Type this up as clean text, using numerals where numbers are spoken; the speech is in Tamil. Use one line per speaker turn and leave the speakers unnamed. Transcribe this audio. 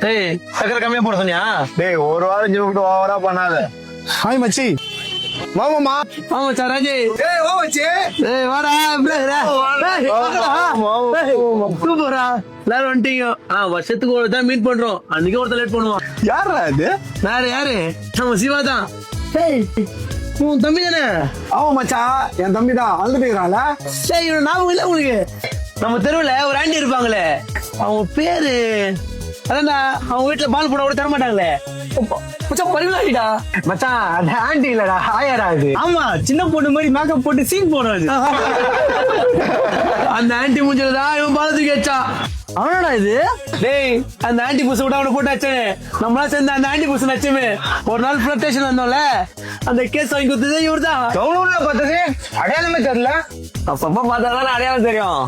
டேய் சக்கரை கம்மியா போட சொன்னியா?
டேய் ஒரு வாரம் சொல்லிட்டு ஓவரா பண்ணாத.
ஹாய் மச்சி. மாமாமா.
ஆமா சார் ராஜே.
டேய் வா மச்சி.
டேய் வாடா சூப்பரா எல்லாரும் வந்துட்டீங்க. வருஷத்துக்கு ஒரு தான் மீட் பண்றோம். அன்னைக்கு ஒருத்தர் லேட் பண்ணுவான்.
யாரா இது?
யாரு நம்ம சிவா தான். டேய் உன் தம்பி தானே?
ஆமா மச்சான், என் தம்பி தான். அழுதுட்டு இருக்கிறான்ல.
டேய் இவன் ஞாபகம் இல்ல உங்களுக்கு? நம்ம தெருவுல ஒரு ஆண்டி இருப்பாங்களே, அவங்க பேரு அதான்டா, அவங்க வீட்டுல பால் போட கூட தர மாட்டாங்களே. பரிவிலாடிடா
மச்சான் அந்த ஆண்டி இல்லடா, ஆயாடா இது.
ஆமா, சின்ன பொண்ணு மாதிரி மேக்கப் போட்டு சீன் போடுறாரு. அந்த ஆண்டி மூஞ்சதான் இவன் பாலத்துக்கு வச்சா. அவனடா இது? டேய் அந்த ஆண்டி புஸ் விட அவனை போட்டு வச்சேன். நம்மளா சேர்ந்து அந்த ஆண்டி புஸ் நச்சுமே ஒரு நாள் ப்ரொடெக்ஷன் வந்தோம்ல, அந்த கேஸ் வாங்கி கொடுத்ததே இவர் தான்.
டவுன்ல பார்த்தது அடையாளமே தெரியல.
அப்பப்ப பார்த்தாதான் அடையாளம் தெரியும்.